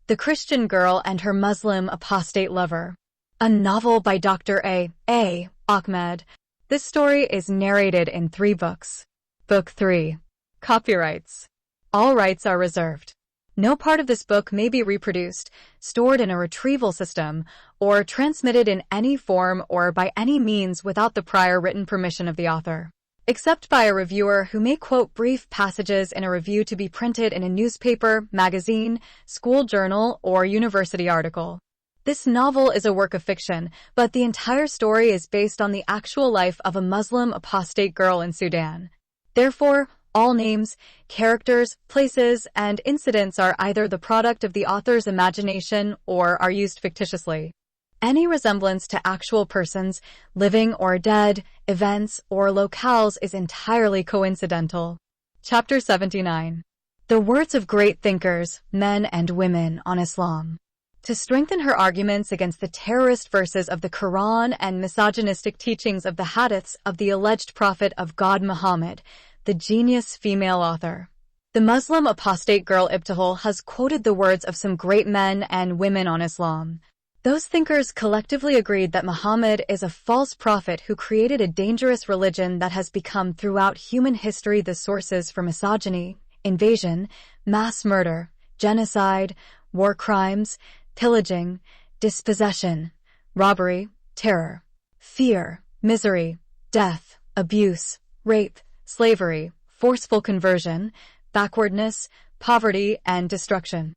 The Christian Girl and Her Muslim Apostate Lover. A novel by Dr. A. Ahmed. This story is narrated in 3 books. Book 3. Copyrights. All rights are reserved. No part of this book may be reproduced, stored in a retrieval system, or transmitted in any form or by any means without the prior written permission of the author, except by a reviewer who may quote brief passages in a review to be printed in a newspaper, magazine, school journal, or university article. This novel is a work of fiction, but the entire story is based on the actual life of a Muslim apostate girl in Sudan. Therefore, all names, characters, places, and incidents are either the product of the author's imagination or are used fictitiously. Any resemblance to actual persons, living or dead, events, or locales is entirely coincidental. Chapter 79. The words of great thinkers, men and women, on Islam. To strengthen her arguments against the terrorist verses of the Quran and misogynistic teachings of the hadiths of the alleged prophet of God Muhammad, the genius female author. The Muslim apostate girl Ibtihal has quoted the words of some great men and women on Islam. Those thinkers collectively agreed that Muhammad is a false prophet who created a dangerous religion that has become throughout human history the sources for misogyny, invasion, mass murder, genocide, war crimes, pillaging, dispossession, robbery, terror, fear, misery, death, abuse, rape, slavery, forceful conversion, backwardness, poverty, and destruction.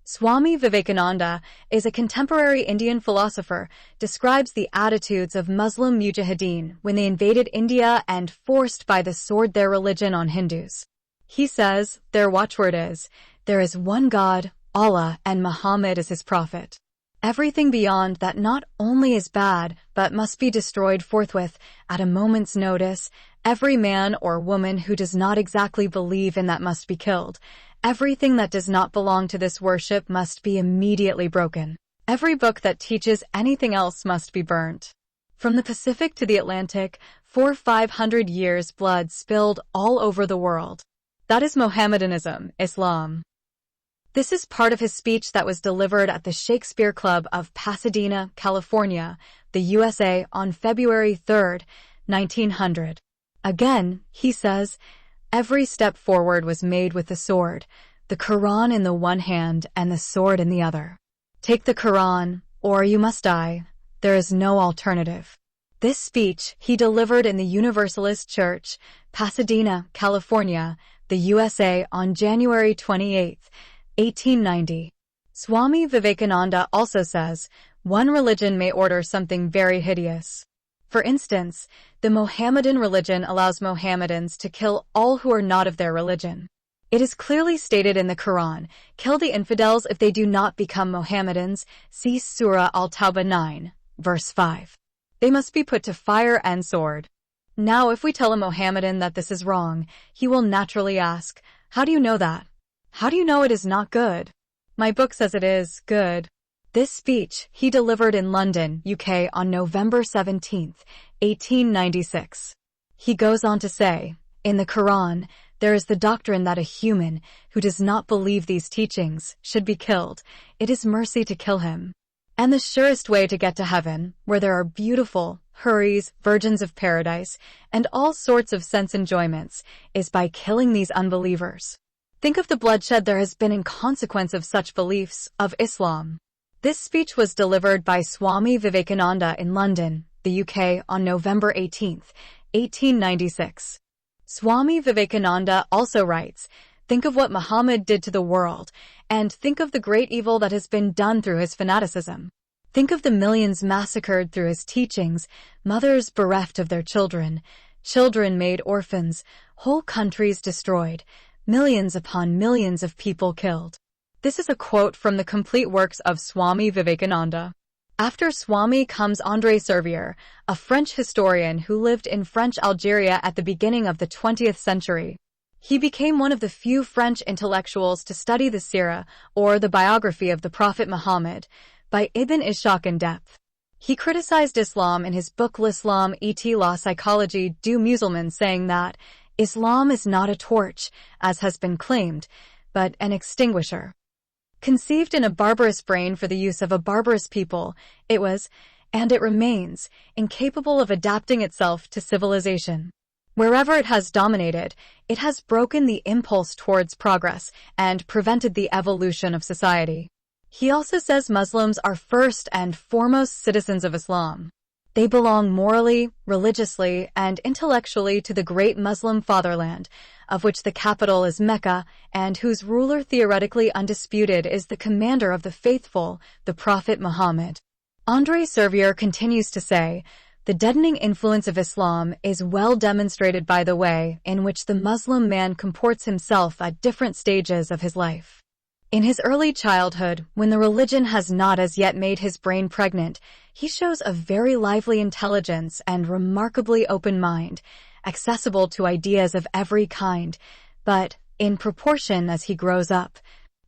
Swami Vivekananda is a contemporary Indian philosopher, describes the attitudes of Muslim mujahideen when they invaded India and forced by the sword their religion on Hindus. He says, their watchword is, there is one God, Allah, and Muhammad is his prophet. Everything beyond that not only is bad, but must be destroyed forthwith, at a moment's notice. Every man or woman who does not exactly believe in that must be killed. Everything that does not belong to this worship must be immediately broken. Every book that teaches anything else must be burnt. From the Pacific to the Atlantic, for 500 years blood spilled all over the world. That is Mohammedanism, Islam. This is part of his speech that was delivered at the Shakespeare Club of Pasadena, California, the USA, on February 3, 1900. Again, he says, every step forward was made with the sword, the Quran in the one hand and the sword in the other. Take the Quran, or you must die. There is no alternative. This speech he delivered in the Universalist Church, Pasadena, California, the USA, on January 28, 1890. Swami Vivekananda also says, one religion may order something very hideous. For instance, the Mohammedan religion allows Mohammedans to kill all who are not of their religion. It is clearly stated in the Quran, kill the infidels if they do not become Mohammedans, see Surah Al-Tawbah 9, verse 5. They must be put to fire and sword. Now if we tell a Mohammedan that this is wrong, he will naturally ask, how do you know that? How do you know it is not good? My book says it is good. This speech he delivered in London, UK on November 17, 1896. He goes on to say, in the Quran, there is the doctrine that a human who does not believe these teachings should be killed. It is mercy to kill him. And the surest way to get to heaven, where there are beautiful, houris, virgins of paradise, and all sorts of sense enjoyments, is by killing these unbelievers. Think of the bloodshed there has been in consequence of such beliefs of Islam. This speech was delivered by Swami Vivekananda in London, the UK, on November 18, 1896. Swami Vivekananda also writes, think of what Muhammad did to the world, and think of the great evil that has been done through his fanaticism. Think of the millions massacred through his teachings, mothers bereft of their children, children made orphans, whole countries destroyed, millions upon millions of people killed. This is a quote from the complete works of Swami Vivekananda. After Swami comes André Servier, a French historian who lived in French Algeria at the beginning of the 20th century. He became one of the few French intellectuals to study the Sirah, or the biography of the Prophet Muhammad, by Ibn Ishaq in depth. He criticized Islam in his book L'Islam et la psychologie du musulman, saying that Islam is not a torch, as has been claimed, but an extinguisher. Conceived in a barbarous brain for the use of a barbarous people, it was, and it remains, incapable of adapting itself to civilization. Wherever it has dominated, it has broken the impulse towards progress and prevented the evolution of society. He also says Muslims are first and foremost citizens of Islam. They belong morally, religiously, and intellectually to the great Muslim fatherland, of which the capital is Mecca, and whose ruler theoretically undisputed is the commander of the faithful, the Prophet Muhammad. André Servier continues to say, the deadening influence of Islam is well demonstrated by the way in which the Muslim man comports himself at different stages of his life. In his early childhood, when the religion has not as yet made his brain pregnant, he shows a very lively intelligence and remarkably open mind, accessible to ideas of every kind, but in proportion as he grows up,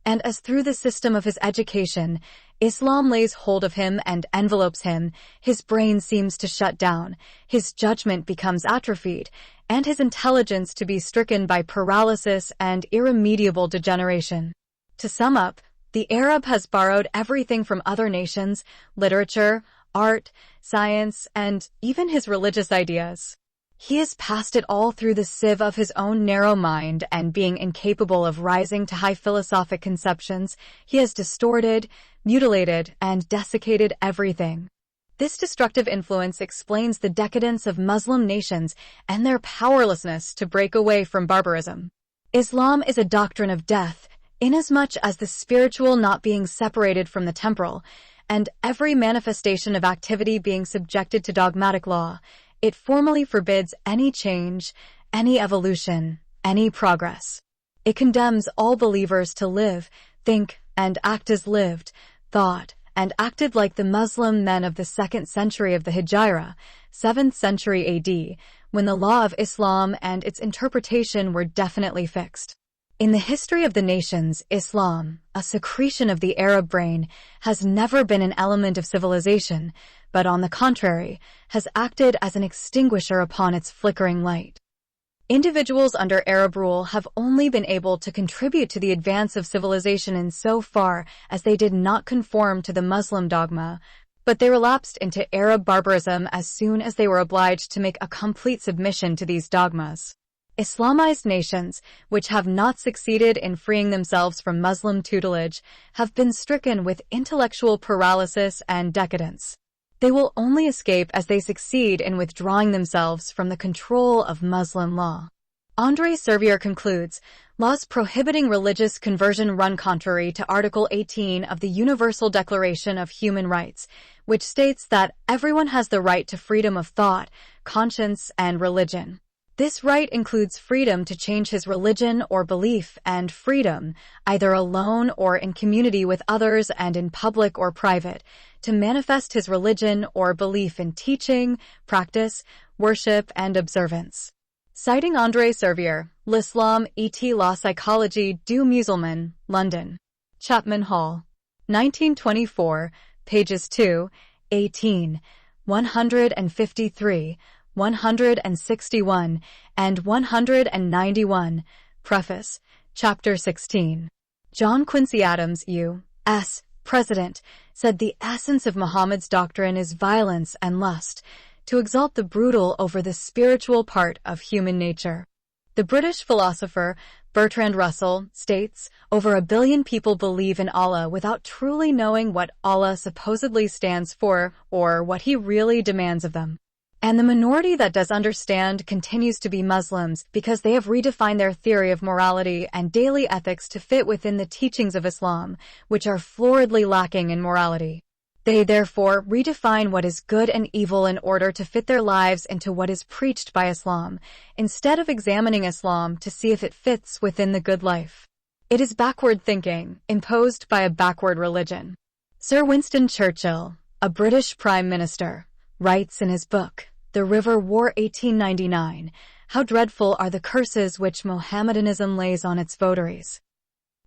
and as through the system of his education, Islam lays hold of him and envelopes him, his brain seems to shut down, his judgment becomes atrophied, and his intelligence to be stricken by paralysis and irremediable degeneration. To sum up, the Arab has borrowed everything from other nations, literature, art, science, and even his religious ideas. He has passed it all through the sieve of his own narrow mind, and being incapable of rising to high philosophic conceptions, he has distorted, mutilated, and desiccated everything. This destructive influence explains the decadence of Muslim nations and their powerlessness to break away from barbarism. Islam is a doctrine of death, inasmuch as the spiritual not being separated from the temporal, and every manifestation of activity being subjected to dogmatic law, it formally forbids any change, any evolution, any progress. It condemns all believers to live, think, and act as lived, thought, and acted like the Muslim men of the 2nd century of the Hijra, 7th century AD, when the law of Islam and its interpretation were definitely fixed. In the history of the nations, Islam, a secretion of the Arab brain, has never been an element of civilization, but on the contrary, has acted as an extinguisher upon its flickering light. Individuals under Arab rule have only been able to contribute to the advance of civilization in so far as they did not conform to the Muslim dogma, but they relapsed into Arab barbarism as soon as they were obliged to make a complete submission to these dogmas. Islamized nations, which have not succeeded in freeing themselves from Muslim tutelage, have been stricken with intellectual paralysis and decadence. They will only escape as they succeed in withdrawing themselves from the control of Muslim law. André Servier concludes, laws prohibiting religious conversion run contrary to Article 18 of the Universal Declaration of Human Rights, which states that everyone has the right to freedom of thought, conscience, and religion. This right includes freedom to change his religion or belief and freedom, either alone or in community with others and in public or private, to manifest his religion or belief in teaching, practice, worship, and observance. Citing André Servier, L'Islam et la psychologie du musulman, London. Chapman Hall. 1924, pages 2, 18, 153, 161, and 191. Preface. Chapter 16. John Quincy Adams, U.S. President, said the essence of Muhammad's doctrine is violence and lust, to exalt the brutal over the spiritual part of human nature. The British philosopher Bertrand Russell states, over 1 billion people believe in Allah without truly knowing what Allah supposedly stands for or what he really demands of them. And the minority that does understand continues to be Muslims because they have redefined their theory of morality and daily ethics to fit within the teachings of Islam, which are floridly lacking in morality. They therefore redefine what is good and evil in order to fit their lives into what is preached by Islam, instead of examining Islam to see if it fits within the good life. It is backward thinking, imposed by a backward religion. Sir Winston Churchill, a British Prime Minister, writes in his book, The River War 1899, how dreadful are the curses which Mohammedanism lays on its votaries.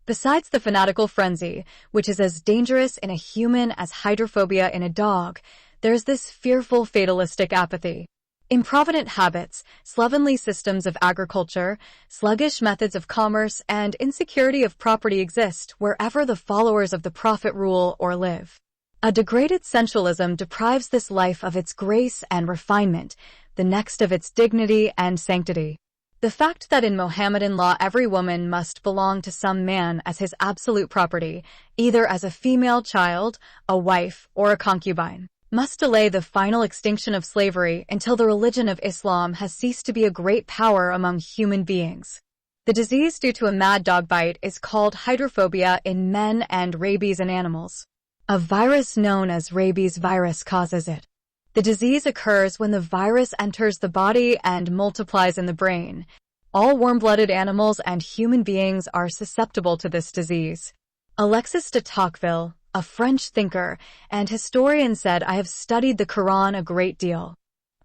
Besides the fanatical frenzy, which is as dangerous in a human as hydrophobia in a dog, there is this fearful fatalistic apathy. Improvident habits, slovenly systems of agriculture, sluggish methods of commerce, and insecurity of property exist wherever the followers of the Prophet rule or live. A degraded sensualism deprives this life of its grace and refinement, the next of its dignity and sanctity. The fact that in Mohammedan law every woman must belong to some man as his absolute property, either as a female child, a wife, or a concubine, must delay the final extinction of slavery until the religion of Islam has ceased to be a great power among human beings. The disease due to a mad dog bite is called hydrophobia in men and rabies in animals. A virus known as rabies virus causes it. The disease occurs when the virus enters the body and multiplies in the brain. All warm-blooded animals and human beings are susceptible to this disease. Alexis de Tocqueville, a French thinker and historian, said, "I have studied the Quran a great deal.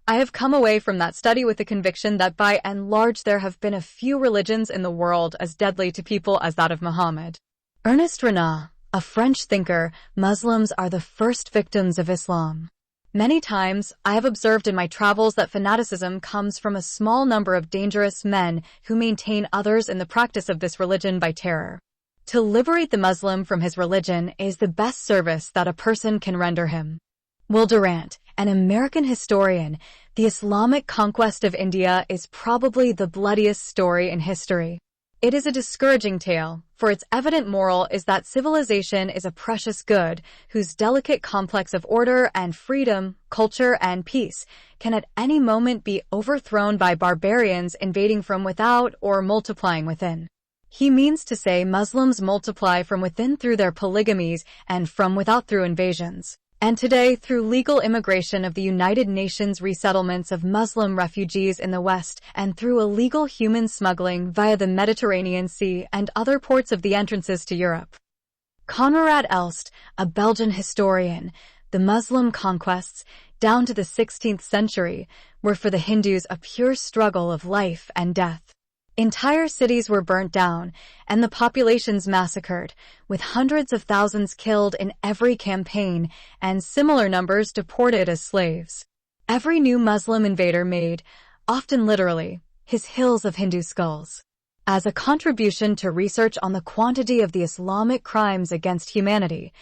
I have come away from that study with the conviction that by and large there have been a few religions in the world as deadly to people as that of Muhammad." Ernest Renan, a French thinker, Muslims are the first victims of Islam. Many times, I have observed in my travels that fanaticism comes from a small number of dangerous men who maintain others in the practice of this religion by terror. To liberate the Muslim from his religion is the best service that a person can render him. Will Durant, an American historian, the Islamic conquest of India is probably the bloodiest story in history. It is a discouraging tale, for its evident moral is that civilization is a precious good, whose delicate complex of order and freedom, culture and peace, can at any moment be overthrown by barbarians invading from without or multiplying within. He means to say Muslims multiply from within through their polygamies and from without through invasions. And today, through legal immigration of the United Nations resettlements of Muslim refugees in the West, and through illegal human smuggling via the Mediterranean Sea and other ports of the entrances to Europe. Conrad Elst, a Belgian historian, the Muslim conquests, down to the 16th century, were for the Hindus a pure struggle of life and death. Entire cities were burnt down, and the populations massacred, with hundreds of thousands killed in every campaign, and similar numbers deported as slaves. Every new Muslim invader made, often literally, his hills of Hindu skulls. As a contribution to research on the quantity of the Islamic crimes against humanity,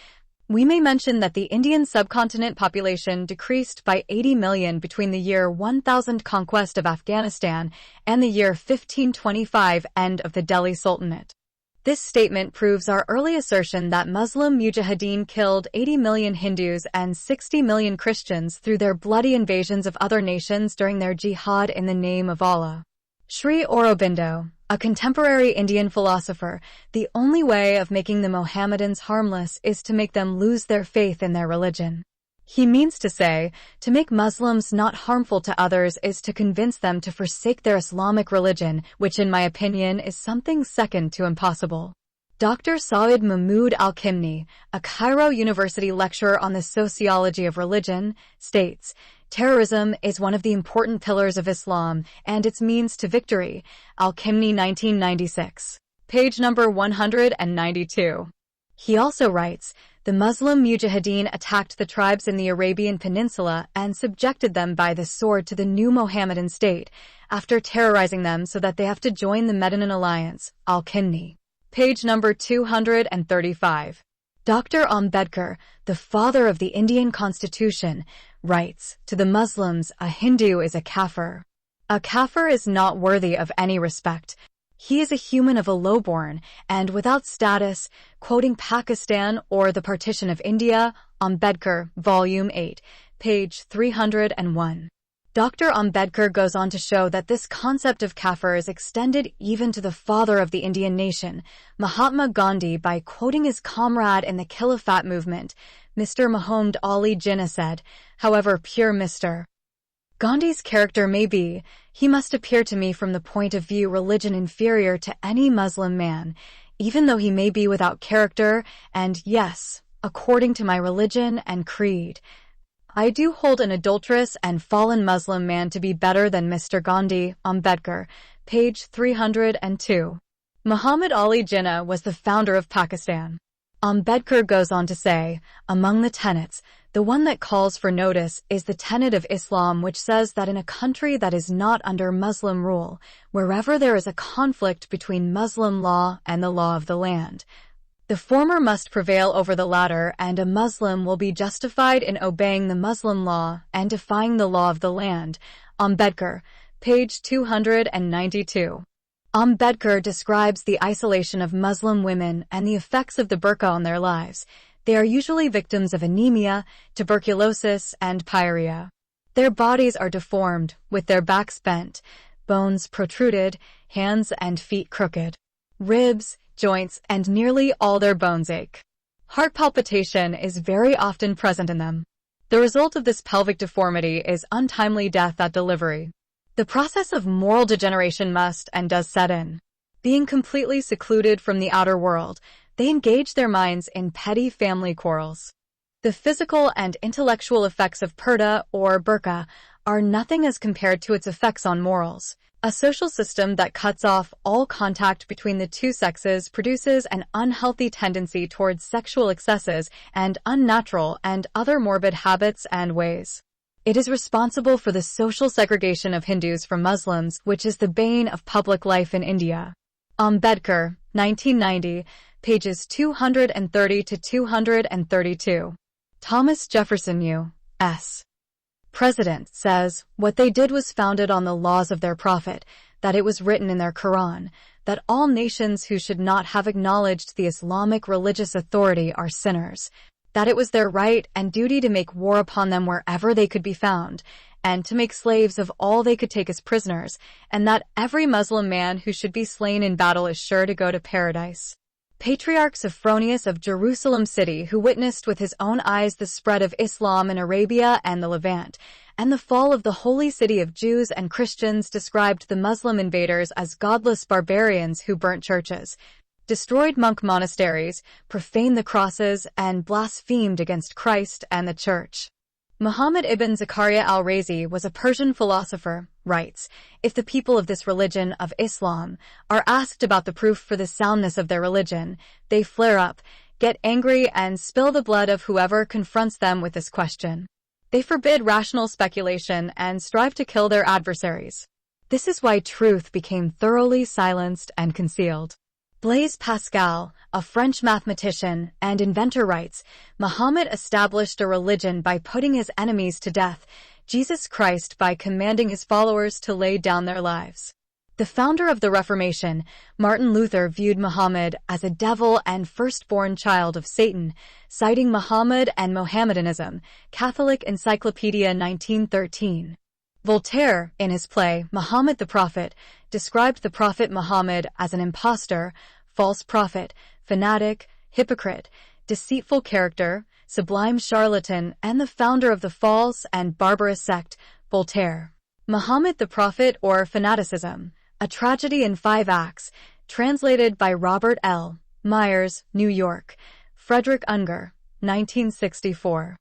we may mention that the Indian subcontinent population decreased by 80 million between the year 1000 conquest of Afghanistan and the year 1525 end of the Delhi Sultanate. This statement proves our early assertion that Muslim mujahideen killed 80 million Hindus and 60 million Christians through their bloody invasions of other nations during their jihad in the name of Allah. Sri Aurobindo, a contemporary Indian philosopher, the only way of making the Mohammedans harmless is to make them lose their faith in their religion. He means to say, to make Muslims not harmful to others is to convince them to forsake their Islamic religion, which in my opinion is something second to impossible. Dr. Saud Mahmood Al-Kimni, a Cairo University lecturer on the sociology of religion, states, "Terrorism is one of the important pillars of Islam and its means to victory." Al-Kimni 1996. Page number 192. He also writes, "The Muslim mujahideen attacked the tribes in the Arabian Peninsula and subjected them by the sword to the new Mohammedan state, after terrorizing them so that they have to join the Medinan alliance." Al-Kimni. Page number 235. Dr. Ambedkar, the father of the Indian Constitution, writes, "To the Muslims, a Hindu is a kafir. A kafir is not worthy of any respect. He is a human of a lowborn and without status," quoting Pakistan or the Partition of India, Ambedkar, Volume 8, page 301. Dr. Ambedkar goes on to show that this concept of kafir is extended even to the father of the Indian nation, Mahatma Gandhi, by quoting his comrade in the Khilafat movement, Mr. Muhammad Ali Jinnah said, "However pure Mr. Gandhi's character may be, he must appear to me from the point of view religion inferior to any Muslim man, even though he may be without character, and yes, according to my religion and creed, I do hold an adulterous and fallen Muslim man to be better than Mr. Gandhi." Ambedkar, page 302. Muhammad Ali Jinnah was the founder of Pakistan. Ambedkar goes on to say, "Among the tenets, The one that calls for notice is the tenet of Islam, which says that in a country that is not under Muslim rule, wherever there is a conflict between Muslim law and the law of the land, the former must prevail over the latter, and a Muslim will be justified in obeying the Muslim law and defying the law of the land. Ambedkar, page 292. Ambedkar describes the isolation of Muslim women and the effects of the burqa on their lives. They are usually victims of anemia, tuberculosis, and pyorrhea. Their bodies are deformed, with their backs bent, bones protruded, hands and feet crooked. Ribs, joints, and nearly all their bones ache. Heart palpitation is very often present in them. The result of this pelvic deformity is untimely death at delivery. The process of moral degeneration must and does set in. Being completely secluded from the outer world, they engage their minds in petty family quarrels. The physical and intellectual effects of purdah or burqa are nothing as compared to its effects on morals. A social system that cuts off all contact between the two sexes produces an unhealthy tendency towards sexual excesses and unnatural and other morbid habits and ways. It is responsible for the social segregation of Hindus from Muslims, which is the bane of public life in India. Ambedkar, 1990, pages 230 to 232. Thomas Jefferson U.S. President says, what they did was founded on the laws of their prophet, that it was written in their Quran, that all nations who should not have acknowledged the Islamic religious authority are sinners, that it was their right and duty to make war upon them wherever they could be found, and to make slaves of all they could take as prisoners, and that every Muslim man who should be slain in battle is sure to go to paradise. Patriarch Sophronius of Jerusalem city, who witnessed with his own eyes the spread of Islam in Arabia and the Levant, and the fall of the holy city of Jews and Christians, described the Muslim invaders as godless barbarians who burnt churches, destroyed monk monasteries, profaned the crosses, and blasphemed against Christ and the Church. Muhammad ibn Zakaria al-Razi was a Persian philosopher, writes, if the people of this religion of Islam are asked about the proof for the soundness of their religion, they flare up, get angry, and spill the blood of whoever confronts them with this question. They forbid rational speculation and strive to kill their adversaries. This is why truth became thoroughly silenced and concealed. Blaise Pascal, a French mathematician and inventor, writes, Muhammad established a religion by putting his enemies to death, Jesus Christ by commanding his followers to lay down their lives. The founder of the Reformation, Martin Luther, viewed Muhammad as a devil and firstborn child of Satan, citing Muhammad and Mohammedanism, Catholic Encyclopedia 1913. Voltaire, in his play Muhammad the Prophet, described the Prophet Muhammad as an impostor, false prophet, fanatic, hypocrite, deceitful character, sublime charlatan, and the founder of the false and barbarous sect, Voltaire. Muhammad the Prophet, or Fanaticism, a tragedy in 5 acts, translated by Robert L. Myers, New York, Frederick Unger, 1964.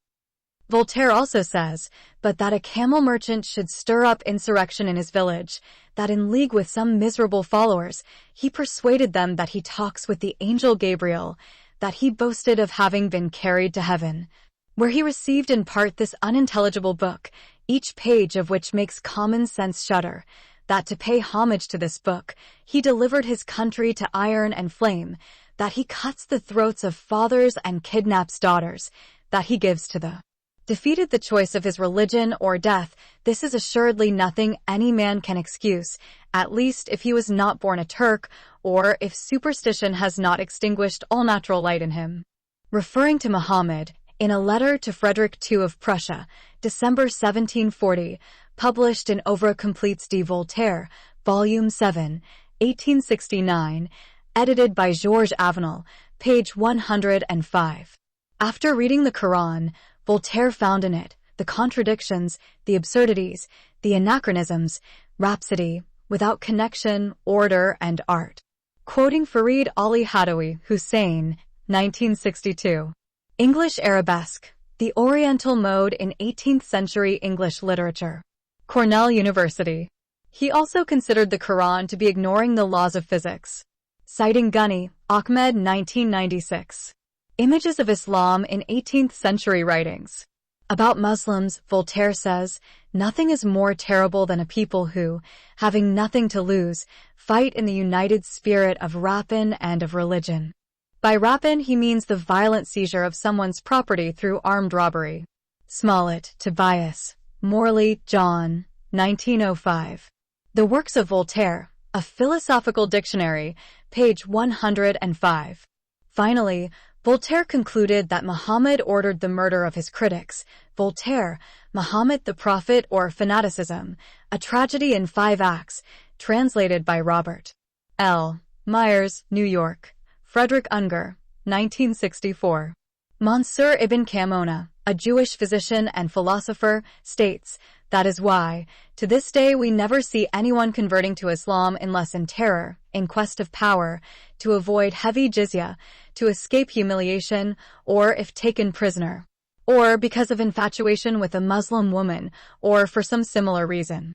Voltaire also says, but that a camel merchant should stir up insurrection in his village, that in league with some miserable followers, he persuaded them that he talks with the angel Gabriel, that he boasted of having been carried to heaven, where he received in part this unintelligible book, each page of which makes common sense shudder, that to pay homage to this book, he delivered his country to iron and flame, that he cuts the throats of fathers and kidnaps daughters, that he gives to the defeated the choice of his religion or death. This is assuredly nothing any man can excuse, at least if he was not born a Turk, or if superstition has not extinguished all natural light in him. Referring to Muhammad, in a letter to Frederick II of Prussia, December 1740, published in Ouvre Completes de Voltaire, Volume 7, 1869, edited by Georges Avenel, page 105. After reading the Quran, Voltaire found in it the contradictions, the absurdities, the anachronisms, rhapsody, without connection, order, and art. Quoting Farid Ali Hadawi, Hussein, 1962. English Arabesque, the Oriental mode in 18th century English literature. Cornell University. He also considered the Quran to be ignoring the laws of physics. Citing Ghani, Ahmed, 1996. Images of Islam in 18th century writings. About Muslims, Voltaire says, "Nothing is more terrible than a people who, having nothing to lose, fight in the united spirit of rapine and of religion." By rapine, he means the violent seizure of someone's property through armed robbery. Smollett, Tobias, Morley, John, 1905. The Works of Voltaire, A Philosophical Dictionary, page 105. Finally, Voltaire concluded that Muhammad ordered the murder of his critics. Voltaire, Muhammad the Prophet or Fanaticism, A Tragedy in 5 Acts, translated by Robert L. Myers, New York. Frederick Unger, 1964. Mansur ibn Kamona, a Jewish physician and philosopher, states, "That is why, to this day we never see anyone converting to Islam unless in terror, in quest of power, to avoid heavy jizya, to escape humiliation, or if taken prisoner, or because of infatuation with a Muslim woman, or for some similar reason.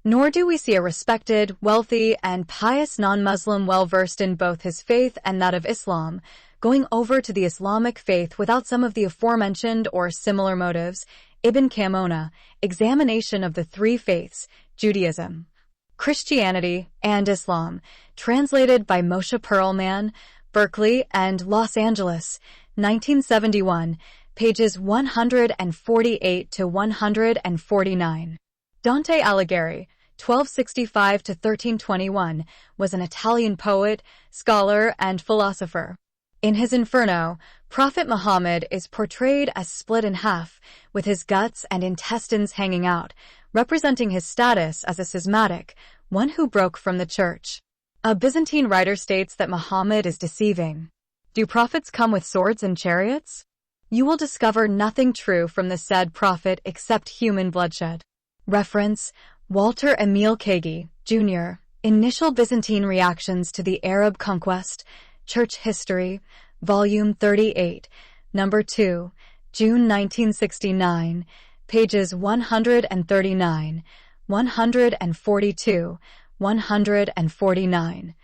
Nor do we see a respected, wealthy, and pious non-Muslim well-versed in both his faith and that of Islam, going over to the Islamic faith without some of the aforementioned or similar motives." Ibn Kamona, Examination of the Three Faiths, Judaism, Christianity, and Islam, translated by Moshe Perlman, Berkeley and Los Angeles, 1971, pages 148 to 149. Dante Alighieri, 1265 to 1321, was an Italian poet, scholar, and philosopher. In his Inferno, Prophet Muhammad is portrayed as split in half, with his guts and intestines hanging out, representing his status as a schismatic, one who broke from the church. A Byzantine writer states that Muhammad is deceiving. Do prophets come with swords and chariots? You will discover nothing true from the said prophet except human bloodshed. Reference, Walter Emile Kagi, Jr., Initial Byzantine Reactions to the Arab Conquest, Church History, Volume 38, Number 2, June 1969, pages 139, 142, 149.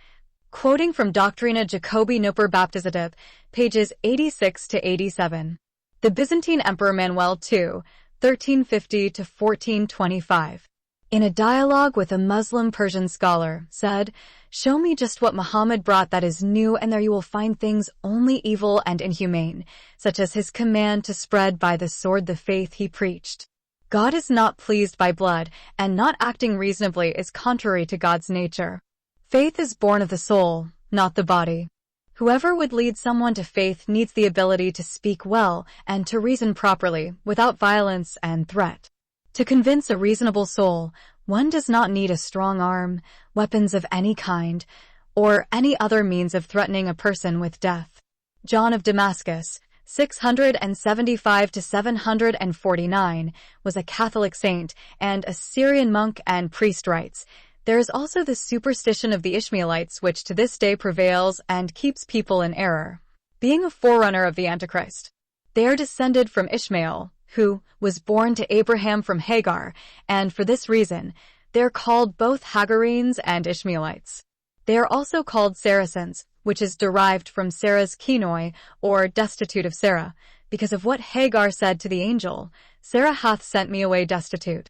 Quoting from Doctrina Jacobi Nuper Baptizative, pages 86 to 87. The Byzantine Emperor Manuel II, 1350 to 1425. In a dialogue with a Muslim Persian scholar, said, "Show me just what Muhammad brought that is new, and there you will find things only evil and inhumane, such as his command to spread by the sword the faith he preached. God is not pleased by blood, and not acting reasonably is contrary to God's nature. Faith is born of the soul, not the body. Whoever would lead someone to faith needs the ability to speak well and to reason properly, without violence and threat. To convince a reasonable soul, one does not need a strong arm, weapons of any kind, or any other means of threatening a person with death." John of Damascus, 675 to 749, was a Catholic saint and a Syrian monk and priest writes, "There is also the superstition of the Ishmaelites which to this day prevails and keeps people in error, being a forerunner of the Antichrist. They are descended from Ishmael, who was born to Abraham from Hagar, and for this reason, they are called both Hagarenes and Ishmaelites. They are also called Saracens, which is derived from Sarah's Kenoi, or destitute of Sarah, because of what Hagar said to the angel, 'Sarah hath sent me away destitute.'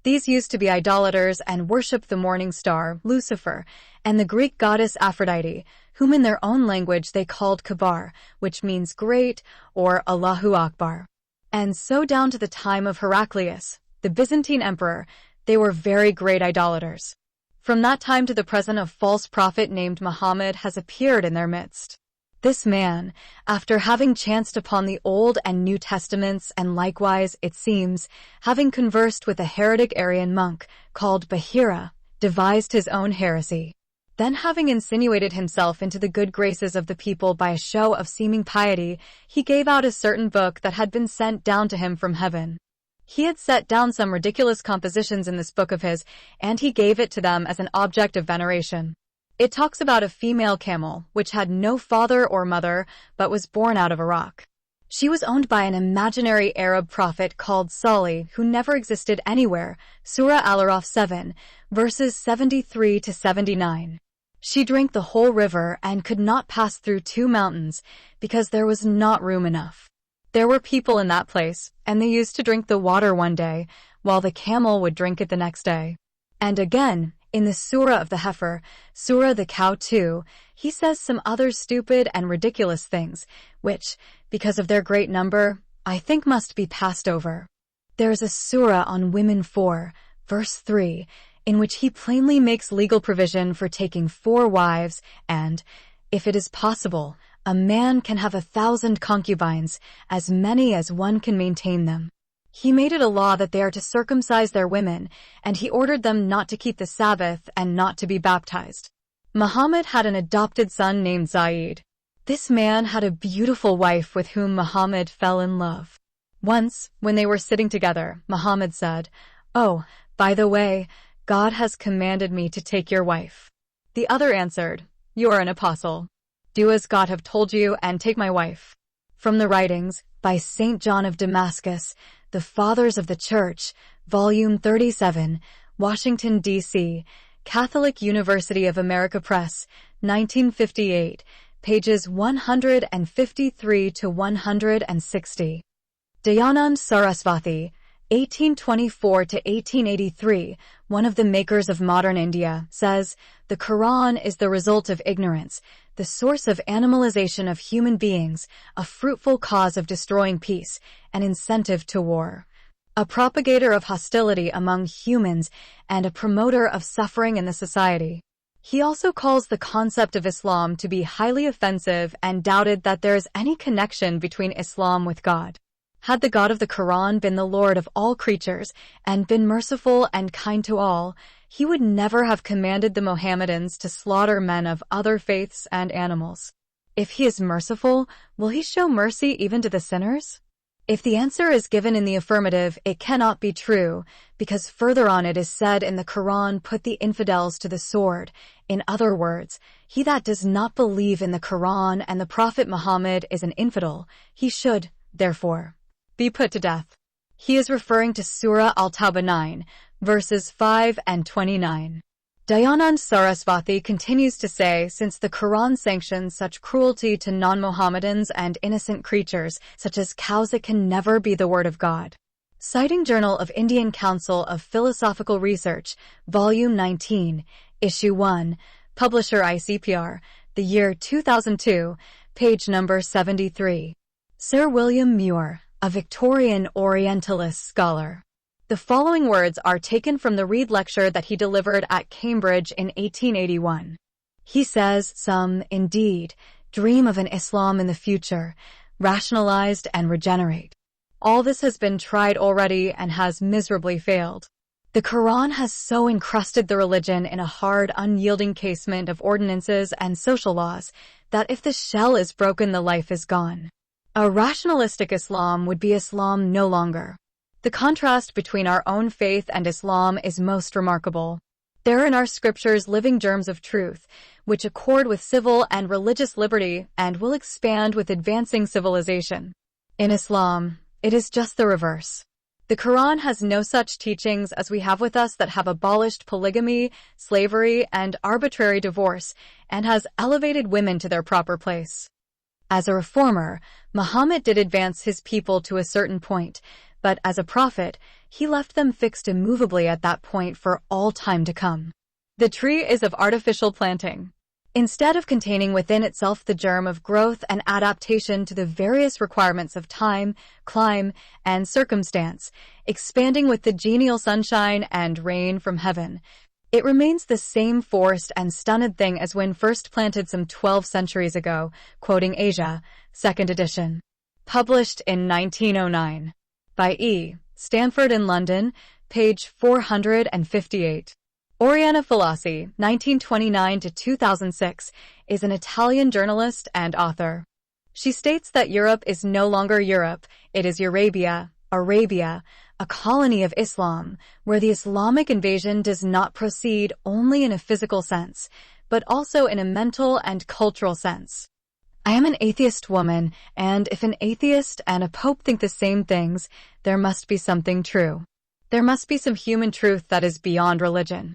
These used to be idolaters and worshipped the morning star, Lucifer, and the Greek goddess Aphrodite, whom in their own language they called Kabar, which means great, or Allahu Akbar. And so down to the time of Heraclius, the Byzantine emperor, they were very great idolaters. From that time to the present a false prophet named Muhammad has appeared in their midst. This man, after having chanced upon the Old and New Testaments and likewise, it seems, having conversed with a heretic Arian monk called Bahira, devised his own heresy. Then having insinuated himself into the good graces of the people by a show of seeming piety, he gave out a certain book that had been sent down to him from heaven. He had set down some ridiculous compositions in this book of his, and he gave it to them as an object of veneration. It talks about a female camel, which had no father or mother, but was born out of a rock. She was owned by an imaginary Arab prophet called Salih, who never existed anywhere, Surah Al-Araf 7, verses 73 to 79. She drank the whole river and could not pass through 2 mountains, because there was not room enough. There were people in that place, and they used to drink the water one day, while the camel would drink it the next day. And again, in the Surah of the heifer, Surah the cow too, he says some other stupid and ridiculous things, which, because of their great number, I think must be passed over. There is a Surah on women 4, verse 3, in which he plainly makes legal provision for taking 4 wives, and, if it is possible, a man can have 1,000 concubines, as many as one can maintain them. He made it a law that they are to circumcise their women, and he ordered them not to keep the Sabbath and not to be baptized. Muhammad had an adopted son named Zaid. This man had a beautiful wife with whom Muhammad fell in love. Once, when they were sitting together, Muhammad said, "Oh, by the way, God has commanded me to take your wife." The other answered, "You are an apostle. Do as God have told you and take my wife." From the Writings, by St. John of Damascus, The Fathers of the Church, Volume 37, Washington, D.C., Catholic University of America Press, 1958, pages 153 to 160. Dayanand Saraswati, 1824 to 1883, one of the makers of modern India, says, "The Quran is the result of ignorance, the source of animalization of human beings, a fruitful cause of destroying peace, an incentive to war, a propagator of hostility among humans, and a promoter of suffering in the society." He also calls the concept of Islam to be highly offensive and doubted that there is any connection between Islam with God. Had the God of the Quran been the Lord of all creatures and been merciful and kind to all, he would never have commanded the Mohammedans to slaughter men of other faiths and animals. If he is merciful, will he show mercy even to the sinners? If the answer is given in the affirmative, it cannot be true, because further on it is said in the Quran, "Put the infidels to the sword." In other words, he that does not believe in the Quran and the Prophet Muhammad is an infidel. He should, therefore, be put to death. He is referring to Surah Al-Tawbah 9, verses 5 and 29. Dayanand Saraswati continues to say, since the Quran sanctions such cruelty to non-Mohammedans and innocent creatures, such as cows, it can never be the word of God. Citing Journal of Indian Council of Philosophical Research, Volume 19, Issue 1, Publisher ICPR, the year 2002, page number 73. Sir William Muir, a Victorian Orientalist scholar. The following words are taken from the Reed Lecture that he delivered at Cambridge in 1881. He says, "Some, indeed, dream of an Islam in the future, rationalized and regenerate. All this has been tried already and has miserably failed. The Quran has so encrusted the religion in a hard, unyielding casement of ordinances and social laws that if the shell is broken, the life is gone. A rationalistic Islam would be Islam no longer. The contrast between our own faith and Islam is most remarkable. There are in our scriptures living germs of truth, which accord with civil and religious liberty and will expand with advancing civilization. In Islam, it is just the reverse. The Quran has no such teachings as we have with us that have abolished polygamy, slavery, and arbitrary divorce, and has elevated women to their proper place. As a reformer, Muhammad did advance his people to a certain point, but as a prophet, he left them fixed immovably at that point for all time to come. The tree is of artificial planting. Instead of containing within itself the germ of growth and adaptation to the various requirements of time, clime, and circumstance, expanding with the genial sunshine and rain from heaven, it remains the same forced and stunted thing as when first planted some 12 centuries ago, quoting Asia, 2nd edition. Published in 1909. By E. Stanford in London, page 458. Oriana Falassi, 1929 to 2006, is an Italian journalist and author. She states that Europe is no longer Europe, it is Eurabia, Arabia, a colony of Islam, where the Islamic invasion does not proceed only in a physical sense, but also in a mental and cultural sense. I am an atheist woman, and if an atheist and a pope think the same things, there must be something true. There must be some human truth that is beyond religion.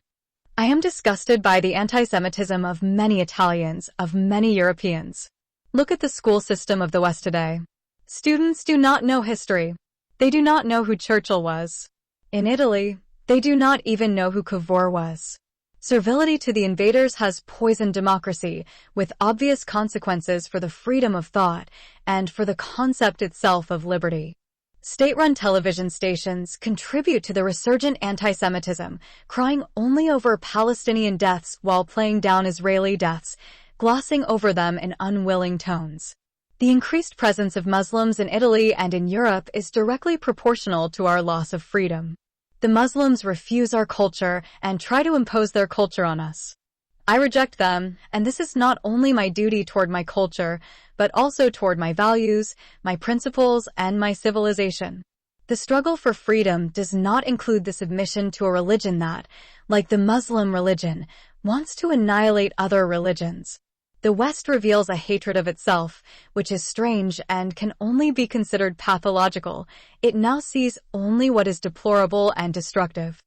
I am disgusted by the anti-Semitism of many Italians, of many Europeans. Look at the school system of the West today. Students do not know history. They do not know who Churchill was. In Italy, they do not even know who Cavour was. Servility to the invaders has poisoned democracy, with obvious consequences for the freedom of thought and for the concept itself of liberty. State-run television stations contribute to the resurgent anti-Semitism, crying only over Palestinian deaths while playing down Israeli deaths, glossing over them in unwilling tones. The increased presence of Muslims in Italy and in Europe is directly proportional to our loss of freedom. The Muslims refuse our culture and try to impose their culture on us. I reject them, and this is not only my duty toward my culture, but also toward my values, my principles, and my civilization. The struggle for freedom does not include the submission to a religion that, like the Muslim religion, wants to annihilate other religions. The West reveals a hatred of itself, which is strange and can only be considered pathological. It now sees only what is deplorable and destructive.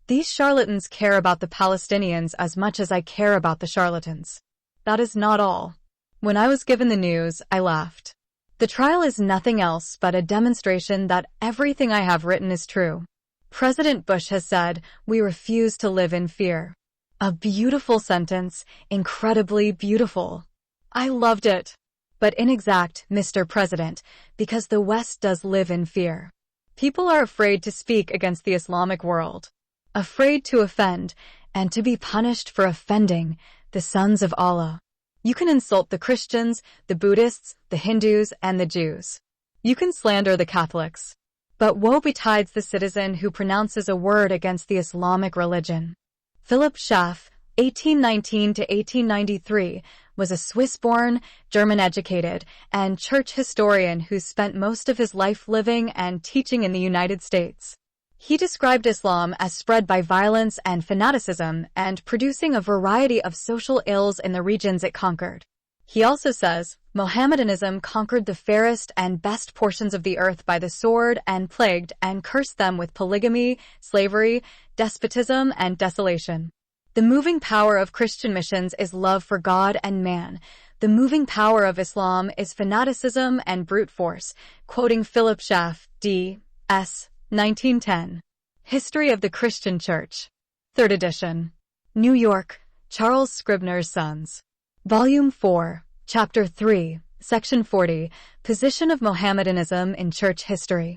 These charlatans care about the Palestinians as much as I care about the charlatans. That is not all. When I was given the news, I laughed. The trial is nothing else but a demonstration that everything I have written is true. President Bush has said, "We refuse to live in fear." A beautiful sentence, incredibly beautiful. I loved it. But inexact, Mr. President, because the West does live in fear. People are afraid to speak against the Islamic world. Afraid to offend, and to be punished for offending the sons of Allah. You can insult the Christians, the Buddhists, the Hindus, and the Jews. You can slander the Catholics. But woe betides the citizen who pronounces a word against the Islamic religion. Philipp Schaff, 1819 to 1893, was a Swiss-born, German-educated, and church historian who spent most of his life living and teaching in the United States. He described Islam as spread by violence and fanaticism and producing a variety of social ills in the regions it conquered. He also says, Mohammedanism conquered the fairest and best portions of the earth by the sword and plagued and cursed them with polygamy, slavery, despotism, and desolation. The moving power of Christian missions is love for God and man. The moving power of Islam is fanaticism and brute force, quoting Philipp Schaff, D.S. 1910. History of the Christian Church. 3rd edition. New York, Charles Scribner's Sons. Volume 4, Chapter 3, Section 40, Position of Mohammedanism in Church History.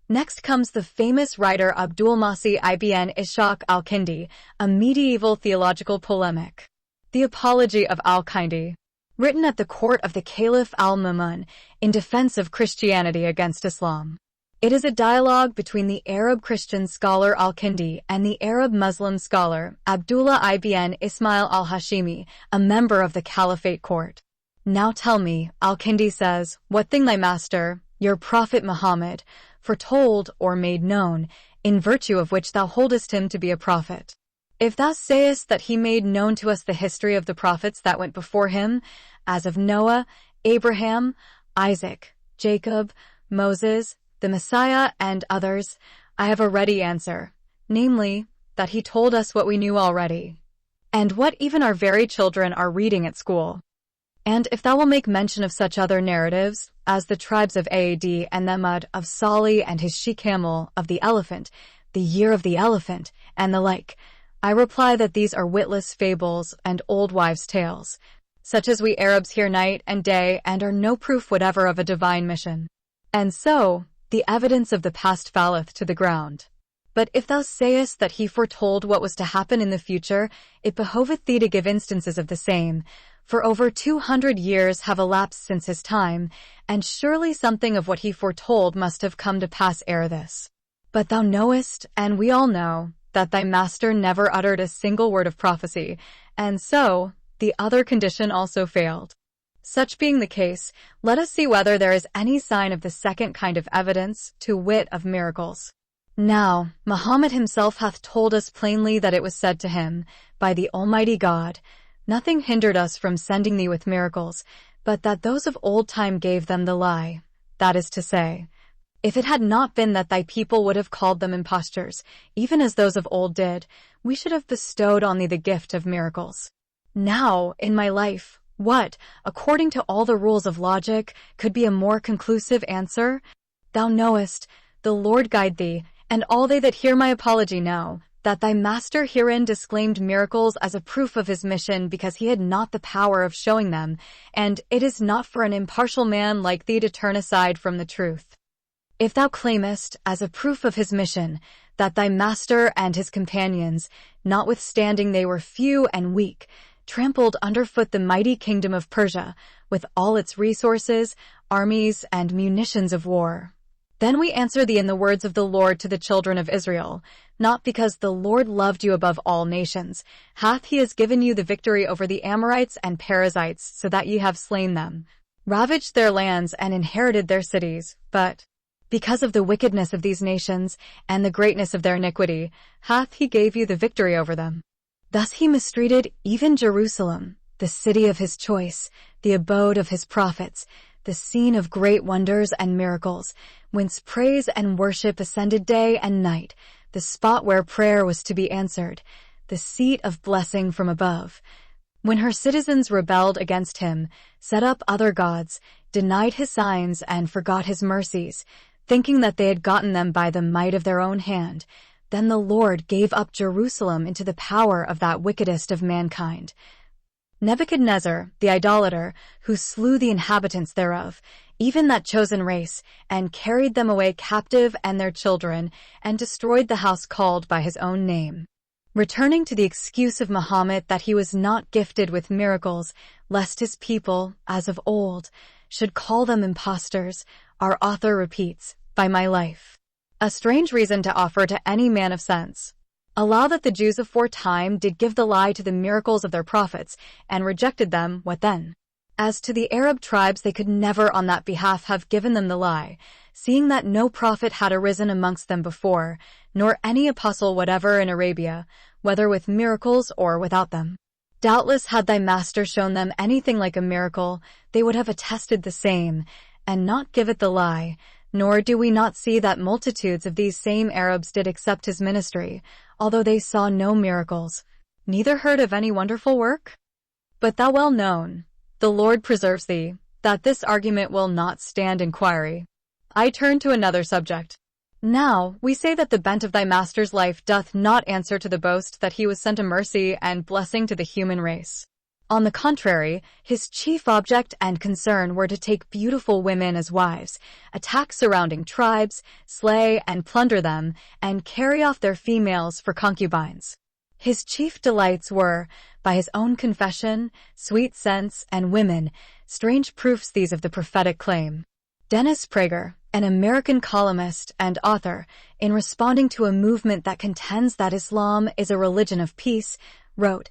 Next comes the famous writer Abdulmasih ibn Ishaq al-Kindi, a medieval theological polemic. The Apology of al-Kindi. Written at the court of the Caliph al-Ma'mun in defense of Christianity against Islam. It is a dialogue between the Arab Christian scholar al-Kindi and the Arab Muslim scholar Abdullah ibn Ismail al-Hashimi, a member of the Caliphate court. Now tell me, al-Kindi says, what thing thy master, your prophet Muhammad, foretold or made known, in virtue of which thou holdest him to be a prophet. If thou sayest that he made known to us the history of the prophets that went before him, as of Noah, Abraham, Isaac, Jacob, Moses, the Messiah, and others, I have a ready answer, namely, that he told us what we knew already, and what even our very children are reading at school. And if thou wilt make mention of such other narratives, as the tribes of Aad and Thamud, of Salih and his she-camel, of the elephant, the year of the elephant, and the like, I reply that these are witless fables and old wives' tales, such as we Arabs hear night and day and are no proof whatever of a divine mission. And so, the evidence of the past falleth to the ground. But if thou sayest that he foretold what was to happen in the future, it behoveth thee to give instances of the same, for over 200 years have elapsed since his time, and surely something of what he foretold must have come to pass ere this. But thou knowest, and we all know, that thy master never uttered a single word of prophecy, and so, the other condition also failed. Such being the case, let us see whether there is any sign of the second kind of evidence, to wit of miracles. Now, Muhammad himself hath told us plainly that it was said to him, by the Almighty God, nothing hindered us from sending thee with miracles, but that those of old time gave them the lie. That is to say, if it had not been that thy people would have called them impostors, even as those of old did, we should have bestowed on thee the gift of miracles. Now, in my life, What, according to all the rules of logic, could be a more conclusive answer? Thou knowest, the Lord guide thee, and all they that hear my apology know, that thy master herein disclaimed miracles as a proof of his mission because he had not the power of showing them, and it is not for an impartial man like thee to turn aside from the truth. If thou claimest, as a proof of his mission, that thy master and his companions, notwithstanding they were few and weak, trampled underfoot the mighty kingdom of Persia, with all its resources, armies, and munitions of war, then we answer thee in the words of the Lord to the children of Israel, not because the Lord loved you above all nations, hath he has given you the victory over the Amorites and Perizzites, so that ye have slain them, ravaged their lands, and inherited their cities, but because of the wickedness of these nations, and the greatness of their iniquity, hath he gave you the victory over them. Thus he mistreated even Jerusalem, the city of his choice, the abode of his prophets, the scene of great wonders and miracles, whence praise and worship ascended day and night, the spot where prayer was to be answered, the seat of blessing from above. When her citizens rebelled against him, set up other gods, denied his signs and forgot his mercies, thinking that they had gotten them by the might of their own hand, then the Lord gave up Jerusalem into the power of that wickedest of mankind, Nebuchadnezzar, the idolater, who slew the inhabitants thereof, even that chosen race, and carried them away captive and their children, and destroyed the house called by his own name. Returning to the excuse of Muhammad that he was not gifted with miracles, lest his people, as of old, should call them impostors, our author repeats, by my life. A strange reason to offer to any man of sense. Allow that the Jews aforetime did give the lie to the miracles of their prophets, and rejected them, what then? As to the Arab tribes, they could never on that behalf have given them the lie, seeing that no prophet had arisen amongst them before, nor any apostle whatever in Arabia, whether with miracles or without them. Doubtless had thy master shown them anything like a miracle, they would have attested the same, and not give it the lie, nor do we not see that multitudes of these same Arabs did accept his ministry, although they saw no miracles, neither heard of any wonderful work? But thou well known, the Lord preserves thee, that this argument will not stand inquiry. I turn to another subject. Now, we say that the bent of thy master's life doth not answer to the boast that he was sent a mercy and blessing to the human race. On the contrary, his chief object and concern were to take beautiful women as wives, attack surrounding tribes, slay and plunder them, and carry off their females for concubines. His chief delights were, by his own confession, sweet scents, and women, strange proofs these of the prophetic claim. Dennis Prager, an American columnist and author, in responding to a movement that contends that Islam is a religion of peace, wrote,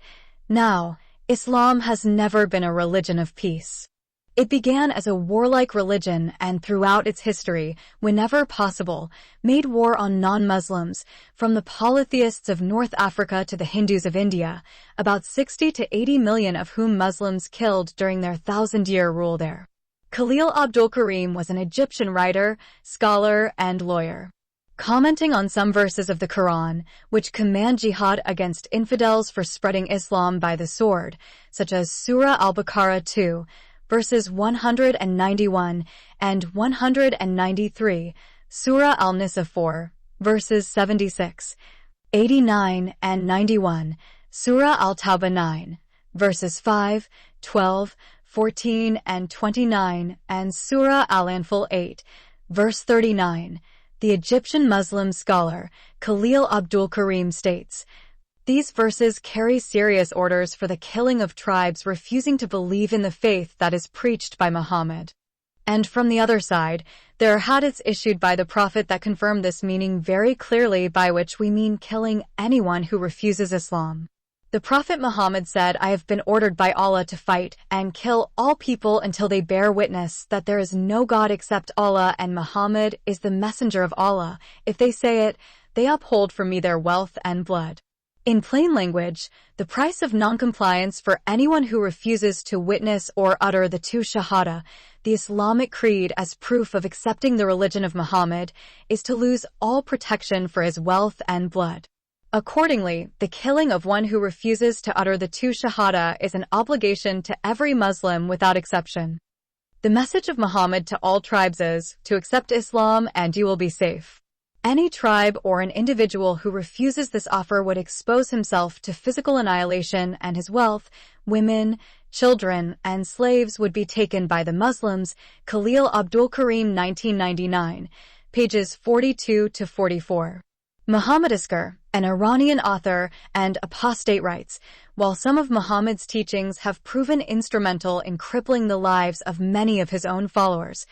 "Now, Islam has never been a religion of peace. It began as a warlike religion and throughout its history, whenever possible, made war on non-Muslims, from the polytheists of North Africa to the Hindus of India, about 60 to 80 million of whom Muslims killed during their 1,000-year rule there." Khalil Abdul Karim was an Egyptian writer, scholar, and lawyer. Commenting on some verses of the Quran, which command jihad against infidels for spreading Islam by the sword, such as Surah Al-Baqarah 2, verses 191 and 193, Surah Al-Nisa 4, verses 76, 89 and 91, Surah Al-Tawbah 9, verses 5, 12, 14 and 29, and Surah Al-Anfal 8, verse 39, the Egyptian Muslim scholar Khalil Abdul Karim states, "These verses carry serious orders for the killing of tribes refusing to believe in the faith that is preached by Muhammad." And from the other side, there are hadiths issued by the Prophet that confirm this meaning very clearly, by which we mean killing anyone who refuses Islam. The Prophet Muhammad said, "I have been ordered by Allah to fight and kill all people until they bear witness that there is no God except Allah and Muhammad is the messenger of Allah. If they say it, they uphold from me their wealth and blood." In plain language, the price of noncompliance for anyone who refuses to witness or utter the two Shahada, the Islamic creed as proof of accepting the religion of Muhammad, is to lose all protection for his wealth and blood. Accordingly, the killing of one who refuses to utter the two shahada is an obligation to every Muslim without exception. The message of Muhammad to all tribes is, to accept Islam and you will be safe. Any tribe or an individual who refuses this offer would expose himself to physical annihilation, and his wealth, women, children, and slaves would be taken by the Muslims. Khalil Abdul Karim, 1999, pages 42 to 44. Muhammad Askar, an Iranian author and apostate, writes, while some of Muhammad's teachings have proven instrumental in crippling the lives of many of his own followers,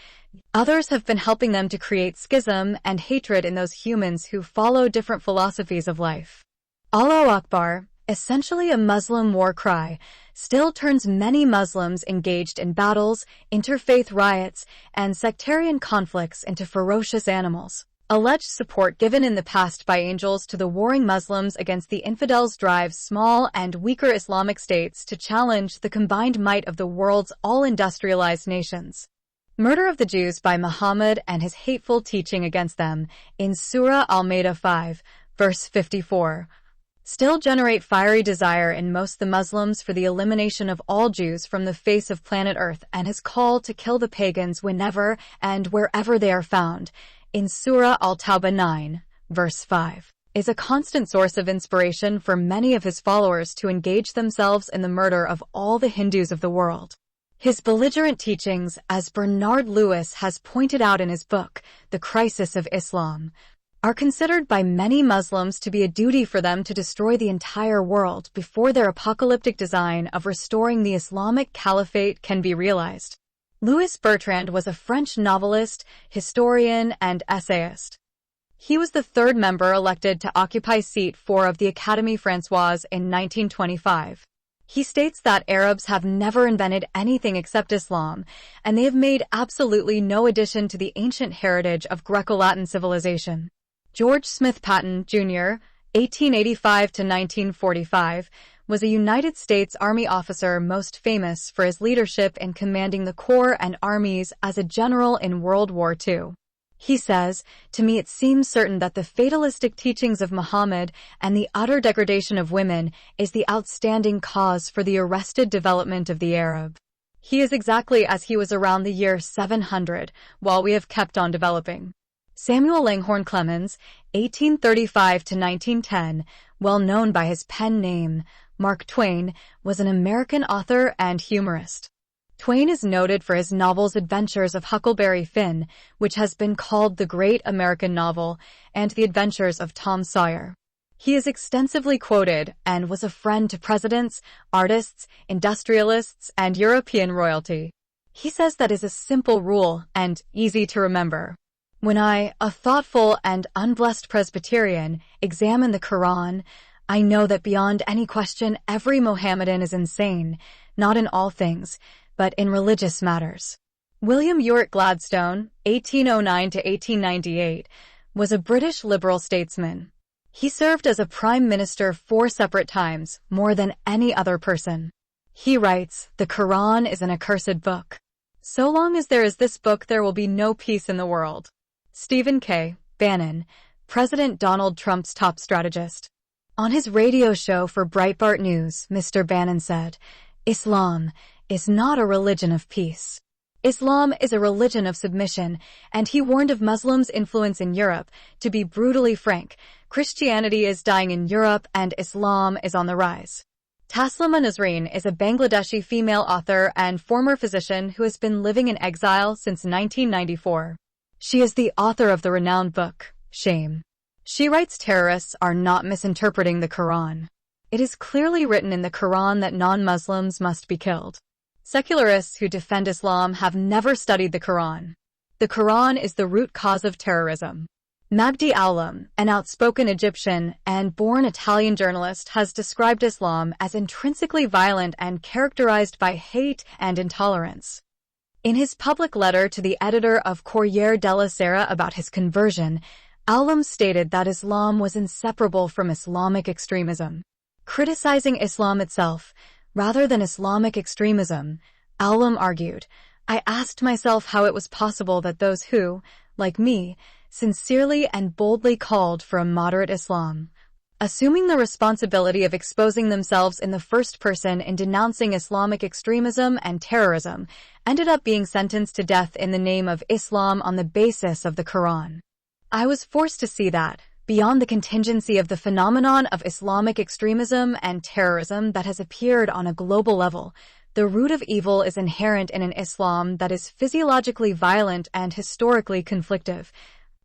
others have been helping them to create schism and hatred in those humans who follow different philosophies of life. Allahu Akbar, essentially a Muslim war cry, still turns many Muslims engaged in battles, interfaith riots, and sectarian conflicts into ferocious animals. Alleged support given in the past by angels to the warring Muslims against the infidels drives small and weaker Islamic states to challenge the combined might of the world's all-industrialized nations. Murder of the Jews by Muhammad and his hateful teaching against them, in Surah Al-Ma'idah 5, verse 54, still generate fiery desire in most the Muslims for the elimination of all Jews from the face of planet Earth, and his call to kill the pagans whenever and wherever they are found, in Surah Al-Tawbah 9, verse 5, is a constant source of inspiration for many of his followers to engage themselves in the murder of all the Hindus of the world. His belligerent teachings, as Bernard Lewis has pointed out in his book, The Crisis of Islam, are considered by many Muslims to be a duty for them to destroy the entire world before their apocalyptic design of restoring the Islamic Caliphate can be realized. Louis Bertrand was a French novelist, historian, and essayist. He was the third member elected to occupy seat 4 of the Académie Française in 1925. He states that Arabs have never invented anything except Islam, and they have made absolutely no addition to the ancient heritage of Greco-Latin civilization. George Smith Patton, Jr., 1885 to 1945, was a United States Army officer most famous for his leadership in commanding the corps and armies as a general in World War II. He says, "To me it seems certain that the fatalistic teachings of Muhammad and the utter degradation of women is the outstanding cause for the arrested development of the Arab. He is exactly as he was around the year 700, while we have kept on developing." Samuel Langhorne Clemens, 1835 to 1910, well known by his pen name, Mark Twain, was an American author and humorist. Twain is noted for his novels Adventures of Huckleberry Finn, which has been called the Great American Novel, and The Adventures of Tom Sawyer. He is extensively quoted and was a friend to presidents, artists, industrialists, and European royalty. He says that is a simple rule and easy to remember. When I, a thoughtful and unblessed Presbyterian, examine the Quran, I know that beyond any question every Mohammedan is insane, not in all things, but in religious matters. William Ewart Gladstone, 1809 to 1898, was a British liberal statesman. He served as a prime minister 4 separate times, more than any other person. He writes, "The Quran is an accursed book. So long as there is this book, there will be no peace in the world." Stephen K. Bannon, President Donald Trump's top strategist. On his radio show for Breitbart News, Mr. Bannon said, "Islam is not a religion of peace. Islam is a religion of submission," and he warned of Muslims' influence in Europe. "To be brutally frank, Christianity is dying in Europe and Islam is on the rise." Taslima Nasreen is a Bangladeshi female author and former physician who has been living in exile since 1994. She is the author of the renowned book, Shame. She writes terrorists are not misinterpreting the Quran. It is clearly written in the Quran that non-Muslims must be killed. Secularists who defend Islam have never studied the Quran. The Quran is the root cause of terrorism. Magdi Aulam, an outspoken Egyptian and born Italian journalist, has described Islam as intrinsically violent and characterized by hate and intolerance. In his public letter to the editor of Corriere della Sera about his conversion, Aulam stated that Islam was inseparable from Islamic extremism. Criticizing Islam itself, rather than Islamic extremism, Aulam argued, "I asked myself how it was possible that those who, like me, sincerely and boldly called for a moderate Islam, assuming the responsibility of exposing themselves in the first person in denouncing Islamic extremism and terrorism, ended up being sentenced to death in the name of Islam on the basis of the Quran. I was forced to see that, beyond the contingency of the phenomenon of Islamic extremism and terrorism that has appeared on a global level, the root of evil is inherent in an Islam that is physiologically violent and historically conflictive.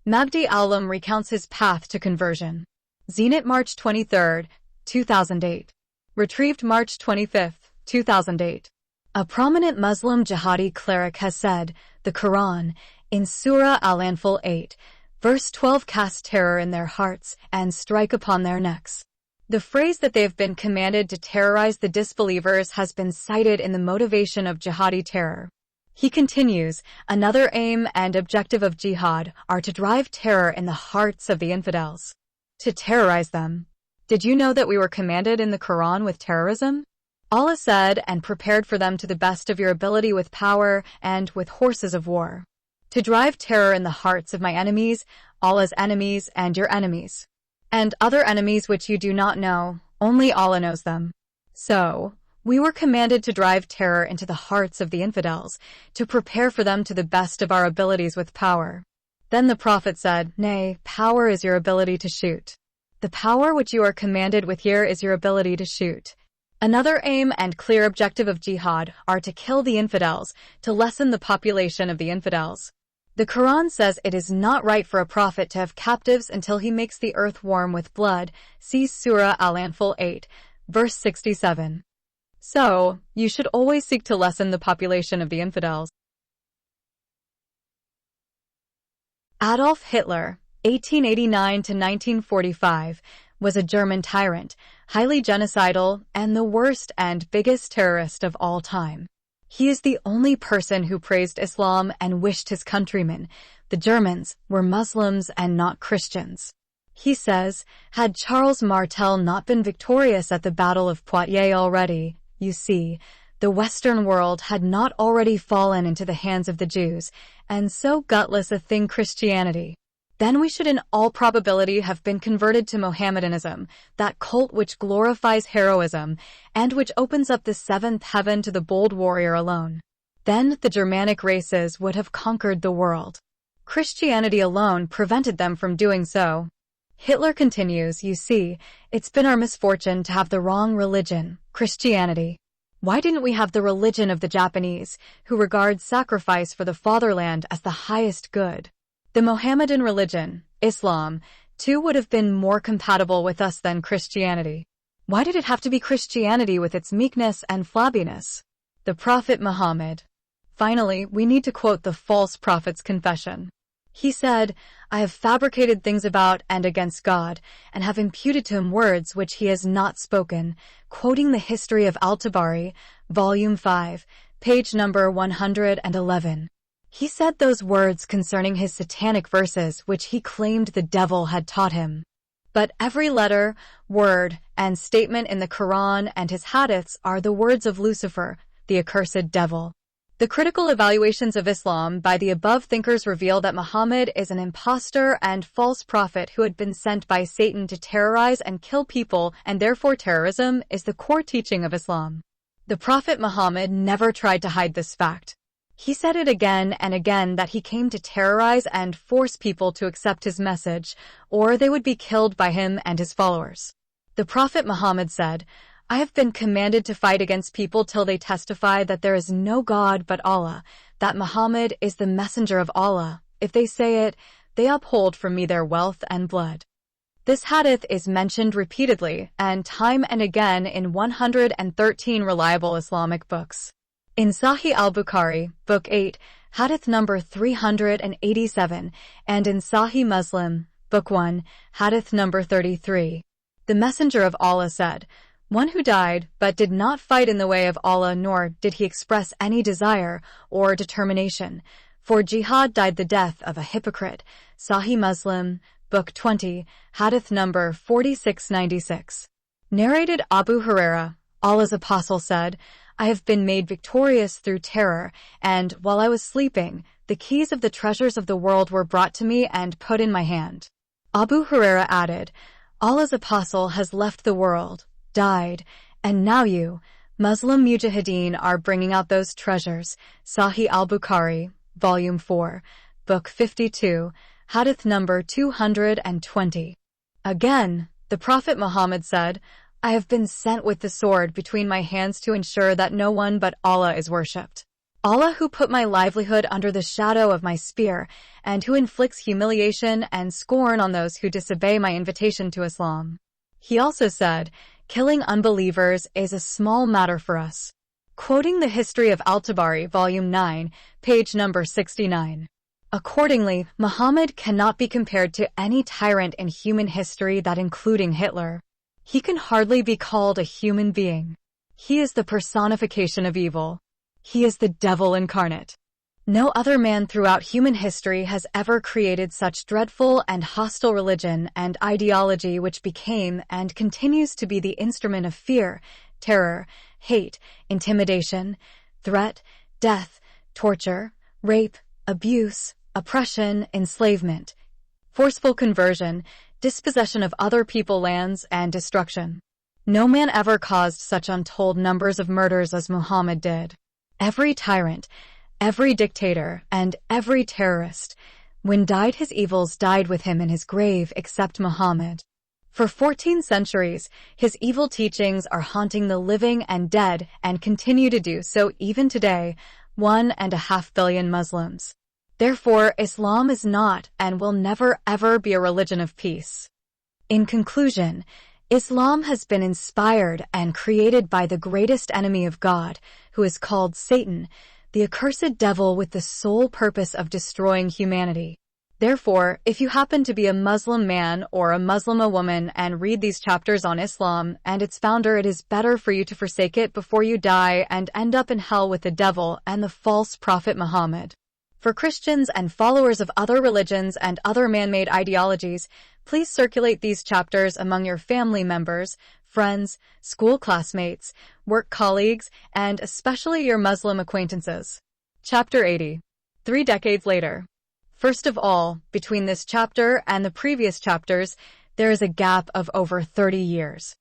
Mabdi Alam recounts his path to conversion. Zenit, March 23, 2008. Retrieved March 25, 2008. A prominent Muslim jihadi cleric has said, the Quran, in Surah Al-Anfal 8, verse 12, cast terror in their hearts and strike upon their necks. The phrase that they have been commanded to terrorize the disbelievers has been cited in the motivation of jihadi terror. He continues, another aim and objective of jihad are to drive terror in the hearts of the infidels. To terrorize them. Did you know that we were commanded in the Quran with terrorism? Allah said, and prepared for them to the best of your ability with power and with horses of war. To drive terror in the hearts of my enemies, Allah's enemies and your enemies. And other enemies which you do not know, only Allah knows them. So, we were commanded to drive terror into the hearts of the infidels, to prepare for them to the best of our abilities with power. Then the Prophet said, nay, power is your ability to shoot. The power which you are commanded with here is your ability to shoot. Another aim and clear objective of jihad are to kill the infidels, to lessen the population of the infidels. The Quran says it is not right for a prophet to have captives until he makes the earth warm with blood. See Surah Al-Anfal 8, verse 67. So, you should always seek to lessen the population of the infidels. Adolf Hitler, 1889 to 1945, was a German tyrant, highly genocidal, and the worst and biggest terrorist of all time. He is the only person who praised Islam and wished his countrymen, the Germans, were Muslims and not Christians. He says, had Charles Martel not been victorious at the Battle of Poitiers already, you see, the Western world had not already fallen into the hands of the Jews, and so gutless a thing Christianity. Then we should in all probability have been converted to Mohammedanism, that cult which glorifies heroism, and which opens up the seventh heaven to the bold warrior alone. Then the Germanic races would have conquered the world. Christianity alone prevented them from doing so. Hitler continues, you see, it's been our misfortune to have the wrong religion, Christianity. Why didn't we have the religion of the Japanese, who regard sacrifice for the fatherland as the highest good? The Mohammedan religion, Islam, too would have been more compatible with us than Christianity. Why did it have to be Christianity with its meekness and flabbiness? The Prophet Muhammad. Finally, we need to quote the false prophet's confession. He said, I have fabricated things about and against God, and have imputed to him words which he has not spoken, quoting the history of Al-Tabari, Volume 5, page number 111. He said those words concerning his satanic verses which he claimed the devil had taught him. But every letter, word, and statement in the Quran and his hadiths are the words of Lucifer, the accursed devil. The critical evaluations of Islam by the above thinkers reveal that Muhammad is an impostor and false prophet who had been sent by Satan to terrorize and kill people, and therefore terrorism is the core teaching of Islam. The Prophet Muhammad never tried to hide this fact. He said it again and again that he came to terrorize and force people to accept his message, or they would be killed by him and his followers. The Prophet Muhammad said, I have been commanded to fight against people till they testify that there is no God but Allah, that Muhammad is the messenger of Allah. If they say it, they uphold from me their wealth and blood. This hadith is mentioned repeatedly and time and again in 113 reliable Islamic books. In Sahih al-Bukhari, Book 8, Hadith number 387, and in Sahih Muslim, Book 1, Hadith number 33. The Messenger of Allah said, one who died but did not fight in the way of Allah, nor did he express any desire or determination, for jihad died the death of a hypocrite. Sahih Muslim, Book 20, Hadith number 4696. Narrated Abu Huraira, Allah's apostle said, I have been made victorious through terror, and while I was sleeping, the keys of the treasures of the world were brought to me and put in my hand. Abu Huraira added, Allah's apostle has left the world, died, and now you, Muslim mujahideen, are bringing out those treasures. Sahih al-Bukhari, Volume 4, Book 52, Hadith number 220. Again, the Prophet Muhammad said, I have been sent with the sword between my hands to ensure that no one but Allah is worshipped. Allah, who put my livelihood under the shadow of my spear, and who inflicts humiliation and scorn on those who disobey my invitation to Islam. He also said, killing unbelievers is a small matter for us. Quoting the History of Al-Tabari, Volume 9, page number 69. Accordingly, Muhammad cannot be compared to any tyrant in human history, that including Hitler. He can hardly be called a human being. He is the personification of evil. He is the devil incarnate. No other man throughout human history has ever created such dreadful and hostile religion and ideology, which became and continues to be the instrument of fear, terror, hate, intimidation, threat, death, torture, rape, abuse, oppression, enslavement, forceful conversion, dispossession of other people's lands, and destruction. No man ever caused such untold numbers of murders as Muhammad did. Every tyrant, every dictator, and every terrorist, when died, his evils died with him in his grave, except Muhammad. For 14 centuries, his evil teachings are haunting the living and dead, and continue to do so even today, 1.5 billion Muslims. Therefore, Islam is not and will never ever be a religion of peace. In conclusion, Islam has been inspired and created by the greatest enemy of God, who is called Satan, the accursed devil, with the sole purpose of destroying humanity. Therefore, if you happen to be a Muslim man or a Muslim woman and read these chapters on Islam and its founder, it is better for you to forsake it before you die and end up in hell with the devil and the false prophet Muhammad. For Christians and followers of other religions and other man-made ideologies, please circulate these chapters among your family members, friends, school classmates, work colleagues, and especially your Muslim acquaintances. Chapter 80. 3 decades later. First of all, between this chapter and the previous chapters, there is a gap of over 30 years.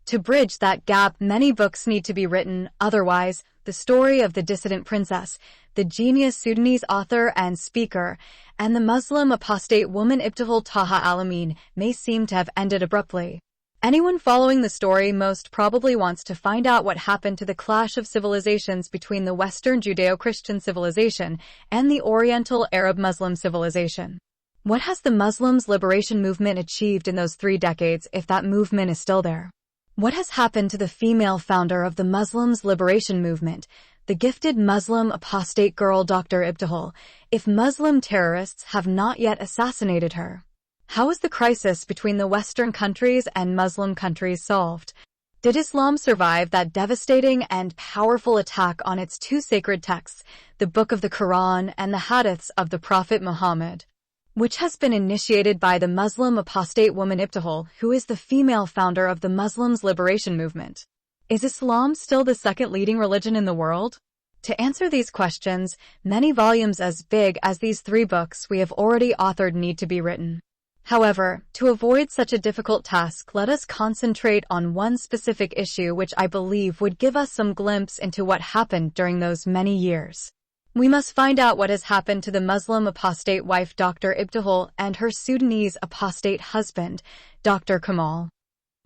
To bridge that gap, many books need to be written, otherwise, the story of the dissident princess, the genius Sudanese author and speaker, and the Muslim apostate woman Ibtihal Taha Alamin may seem to have ended abruptly. Anyone following the story most probably wants to find out what happened to the clash of civilizations between the Western Judeo-Christian civilization and the Oriental Arab-Muslim civilization. What has the Muslims' liberation movement achieved in those 3 decades, if that movement is still there? What has happened to the female founder of the Muslims' liberation movement, the gifted Muslim apostate girl Dr. Ibtihal, if Muslim terrorists have not yet assassinated her? How is the crisis between the Western countries and Muslim countries solved? Did Islam survive that devastating and powerful attack on its 2 sacred texts, the Book of the Quran and the Hadiths of the Prophet Muhammad, which has been initiated by the Muslim apostate woman Ibtihal, who is the female founder of the Muslims' liberation movement? Is Islam still the second leading religion in the world? To answer these questions, many volumes as big as these 3 books we have already authored need to be written. However, to avoid such a difficult task, let us concentrate on one specific issue which I believe would give us some glimpse into what happened during those many years. We must find out what has happened to the Muslim apostate wife Dr. Ibtihal and her Sudanese apostate husband, Dr. Kamal.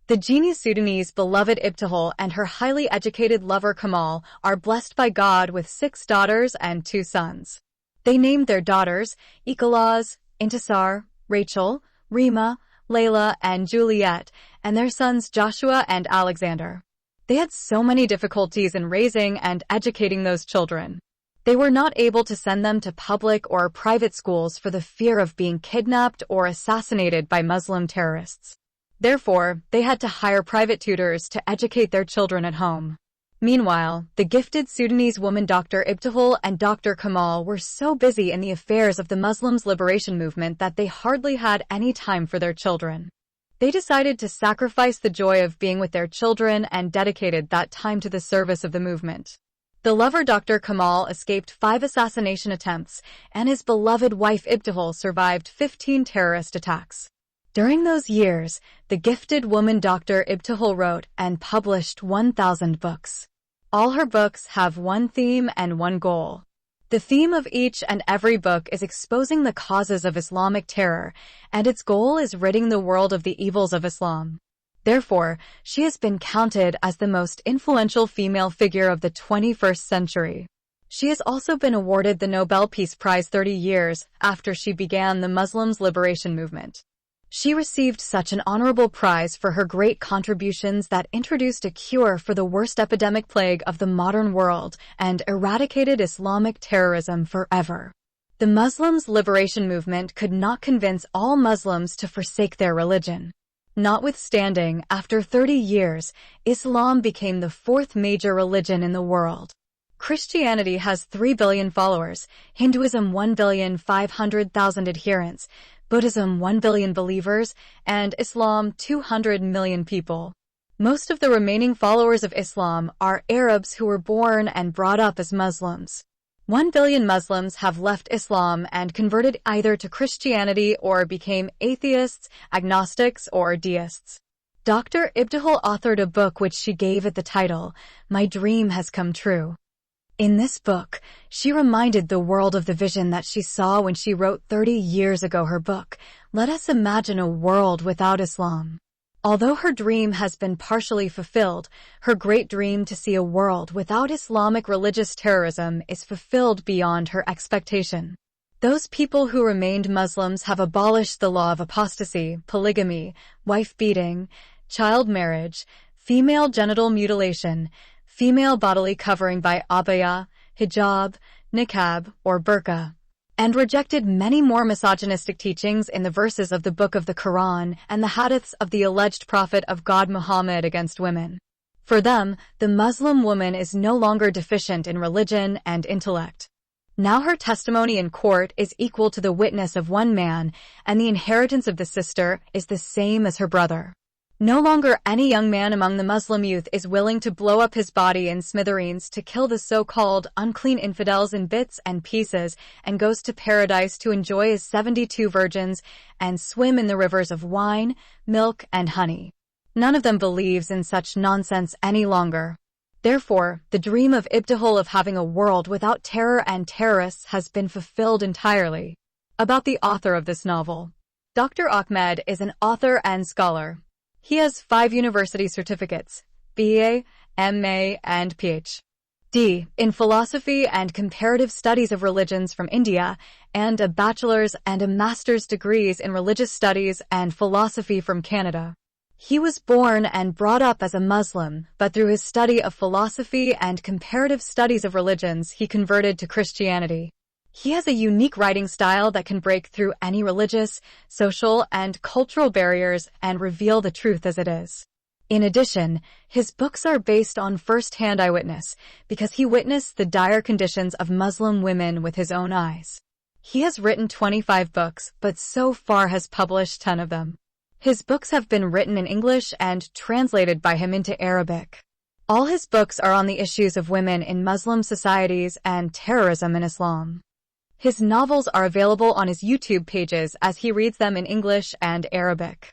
The genius Sudanese beloved Ibtihal and her highly educated lover Kamal are blessed by God with 6 daughters and 2 sons. They named their daughters Iqlaz, Intisar, Rachel, Rima, Layla, and Juliet, and their sons Joshua and Alexander. They had so many difficulties in raising and educating those children. They were not able to send them to public or private schools for the fear of being kidnapped or assassinated by Muslim terrorists. Therefore, they had to hire private tutors to educate their children at home. Meanwhile, the gifted Sudanese woman Dr. Ibtihal and Dr. Kamal were so busy in the affairs of the Muslims' liberation movement that they hardly had any time for their children. They decided to sacrifice the joy of being with their children and dedicated that time to the service of the movement. The lover Dr. Kamal escaped 5 assassination attempts, and his beloved wife Ibtihal survived 15 terrorist attacks. During those years, the gifted woman Dr. Ibtihal wrote and published 1,000 books. All her books have one theme and one goal. The theme of each and every book is exposing the causes of Islamic terror, and its goal is ridding the world of the evils of Islam. Therefore, she has been counted as the most influential female figure of the 21st century. She has also been awarded the Nobel Peace Prize 30 years after she began the Muslims' liberation movement. She received such an honorable prize for her great contributions that introduced a cure for the worst epidemic plague of the modern world and eradicated Islamic terrorism forever. The Muslims' liberation movement could not convince all Muslims to forsake their religion. Notwithstanding, after 30 years, Islam became the fourth major religion in the world. Christianity has 3 billion followers, Hinduism 1,500,000 adherents, Buddhism 1 billion believers, and Islam 200 million people. Most of the remaining followers of Islam are Arabs who were born and brought up as Muslims. 1 billion Muslims have left Islam and converted either to Christianity or became atheists, agnostics, or deists. Dr. Ibtihal authored a book which she gave it the title, My Dream Has Come True. In this book, she reminded the world of the vision that she saw when she wrote 30 years ago her book, Let Us Imagine a World Without Islam. Although her dream has been partially fulfilled, her great dream to see a world without Islamic religious terrorism is fulfilled beyond her expectation. Those people who remained Muslims have abolished the law of apostasy, polygamy, wife-beating, child marriage, female genital mutilation, female bodily covering by abaya, hijab, niqab, or burqa, and rejected many more misogynistic teachings in the verses of the Book of the Quran and the hadiths of the alleged prophet of God Muhammad against women. For them, the Muslim woman is no longer deficient in religion and intellect. Now her testimony in court is equal to the witness of one man, and the inheritance of the sister is the same as her brother. No longer any young man among the Muslim youth is willing to blow up his body in smithereens to kill the so-called unclean infidels in bits and pieces and goes to paradise to enjoy his 72 virgins and swim in the rivers of wine, milk, and honey. None of them believes in such nonsense any longer. Therefore, the dream of Ibtihal of having a world without terror and terrorists has been fulfilled entirely. About the author of this novel. Dr. Ahmed is an author and scholar. He has 5 university certificates, BA, MA, and PhD, in philosophy and comparative studies of religions from India, and a bachelor's and a master's degrees in religious studies and philosophy from Canada. He was born and brought up as a Muslim, but through his study of philosophy and comparative studies of religions, he converted to Christianity. He has a unique writing style that can break through any religious, social, and cultural barriers and reveal the truth as it is. In addition, his books are based on first-hand eyewitness because he witnessed the dire conditions of Muslim women with his own eyes. He has written 25 books, but so far has published 10 of them. His books have been written in English and translated by him into Arabic. All his books are on the issues of women in Muslim societies and terrorism in Islam. His novels are available on his YouTube pages as he reads them in English and Arabic.